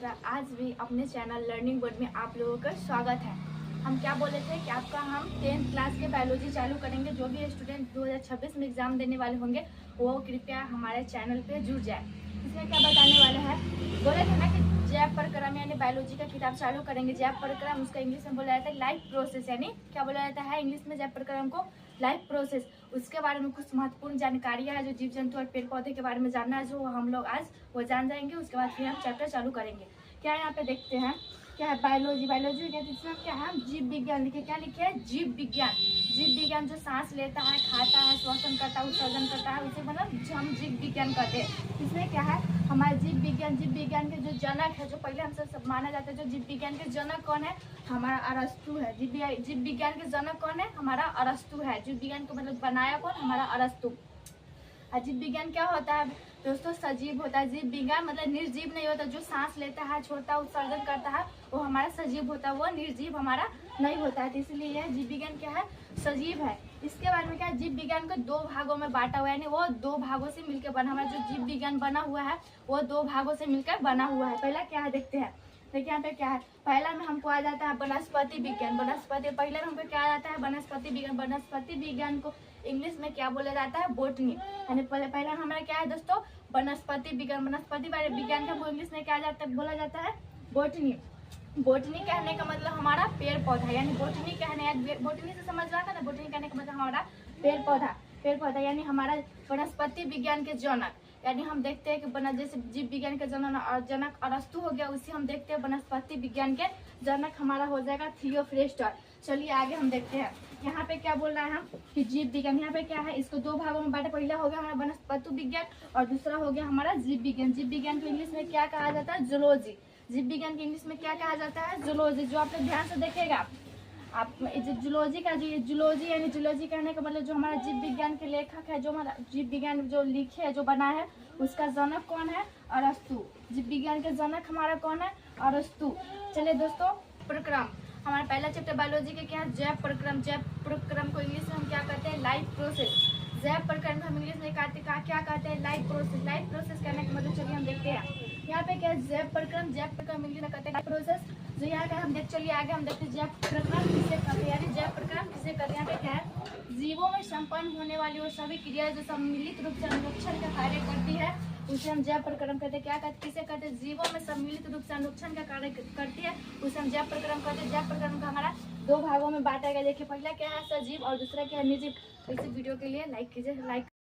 तरह आज भी अपने चैनल लर्निंग बोर्ड में आप लोगों का स्वागत है। हम क्या बोले थे कि आपका हम 10th क्लास के बायोलॉजी चालू करेंगे। जो भी स्टूडेंट 2026 में एग्जाम देने वाले होंगे वो कृपया हमारे चैनल पे जुड़ जाए। इसमें क्या बताने वाले हैं, बोले थे ना कि जैव प्रक्रम यानी बायोलॉजी का किताब चालू करेंगे। जैव प्रक्रम उसका इंग्लिश में बोला जाता है लाइफ प्रोसेस, यानी क्या बोला जाता है इंग्लिश में जैव प्रक्रम को, लाइफ प्रोसेस। उसके बारे में कुछ महत्वपूर्ण जानकारियां है जो जीव जंतु और पेड़ पौधे के बारे में जानना है, जो हम लोग आज वो जान जाएंगे। उसके बाद फिर हम चैप्टर चालू करेंगे। क्या यहाँ पे देखते हैं, क्या है बायोलॉजी। बायोलॉजी इसमें क्या है, जीव विज्ञान लिखे। क्या लिखे है, जीव विज्ञान। जीव विज्ञान जो सांस लेता है, खाता है, श्वसन करता है, उत्सर्जन करता है, उसे मतलब जो हम जीव विज्ञान कहते हैं। इसमें क्या है, हमारे जीव विज्ञान के जो जनक है, जो पहले हमसे सब माना जाता है, जो जीव विज्ञान के जनक कौन है, हमारा अरस्तु है। जीव विज्ञान के जनक कौन है, हमारा अरस्तु है। जीव विज्ञान को मतलब बनाया कौन, हमारा अरस्तु। जीव विज्ञान क्या होता है दोस्तों, सजीव होता है। जीव विज्ञान मतलब निर्जीव नहीं होता, जो सांस लेता है, छोड़ता है, उत्सर्जन करता है, वो हमारा सजीव होता है, वो निर्जीव हमारा नहीं होता है। तो इसलिए यह जीव विज्ञान क्या है, सजीव है। इसके बारे में क्या है, जीव विज्ञान को दो भागों में बांटा हुआ है, यानी वो दो भागों से मिलकर बना हुआ है। जो जीव विज्ञान बना हुआ है वो दो भागों से मिलकर बना हुआ है। पहला क्या है देखते हैं, देखिए यहाँ पे क्या है। पहला में हमको आ जाता है वनस्पति विज्ञान। वनस्पति पहले में हमको क्या आ जाता है, वनस्पति विज्ञान। वनस्पति विज्ञान को इंग्लिश में क्या बोला जाता है, बोटनी। यानी पहला हमारा क्या है दोस्तों, वनस्पति विज्ञान। वनस्पति विज्ञान का इंग्लिश में क्या जाता है, बोला जाता है बोटनी। बोटनी कहने का मतलब हमारा पेड़ पौधा, यानी बोटनी कहने, बोटनी से समझ रहा था ना, बोटनी कहने का मतलब हमारा पेड़ पौधा। पेड़ पौधा यानी हमारा वनस्पति विज्ञान के जनक। यानी हम देखते हैं कि जैसे जीव विज्ञान के जनक अरस्तु हो गया, उसी हम देखते हैं वनस्पति विज्ञान के जनक हमारा हो जाएगा थियोफ्रेस्टर। चलिए आगे हम देखते हैं। यहाँ पे क्या बोल रहा है हम कि जीव विज्ञान, यहाँ पे क्या है, इसको दो भागों में बांटे। पहला हो गया हमारा वनस्पति विज्ञान और दूसरा हो गया हमारा जीव विज्ञान। जीव विज्ञान को इंग्लिश में क्या कहा जाता है, जूलॉजी। जीव विज्ञान के इंग्लिश में क्या कहा जाता है, जूलॉजी। जो आप लोग ध्यान से देखेगा, आप जूलॉजी का जो जूलॉजी यानी जूलॉजी कहने का मतलब जो हमारा जीव विज्ञान के लेखक है, जो हमारा जीव विज्ञान जो लिखे है, जो बना है, उसका जनक कौन है, अरस्तु। जीव विज्ञान के जनक हमारा कौन है, अरस्तु। चलिए दोस्तों, प्रक्रम हमारा पहला चैप्टर बायोलॉजी के क्या है, जैव प्रक्रम। जैव प्रक्रम को इंग्लिश में हम क्या कहते हैं, लाइफ प्रोसेस। जैव प्रक्रम हम इंग्लिश में क्या कहते हैं, लाइफ प्रोसेस। लाइफ प्रोसेस कहने का मतलब चलिए हम देखते हैं यहाँ पे क्या है, जैव प्रक्रम। जैव प्रक्रम इंग्लिश में कहते हैं लाइफ प्रोसेस। जो यहाँ का हम चलिए आगे हम देखते हैं जैव प्रक्रम किसे कहते हैं, यानी जैव प्रक्रम किसे कहते हैं। यहाँ पे क्या है, जीवों में संपन्न होने वाली वो सभी क्रियाएं जो सम्मिलित रूप से अनुरक्षण का कार्य करती है, उसे हम जैव प्रक्रम कहते हैं। क्या कहते, किसे कहते हैं, जीवों में सम्मिलित रूप से अनुरक्षण का कार्य करती है, उसे हम जैव प्रक्रम कहते हैं। जैव प्रक्रम का हमारा दो भागों में बांटा गया। देखिए पहला क्या है, सजीव और दूसरा क्या है, निर्जीव। इस वीडियो के लिए लाइक कीजिए, लाइक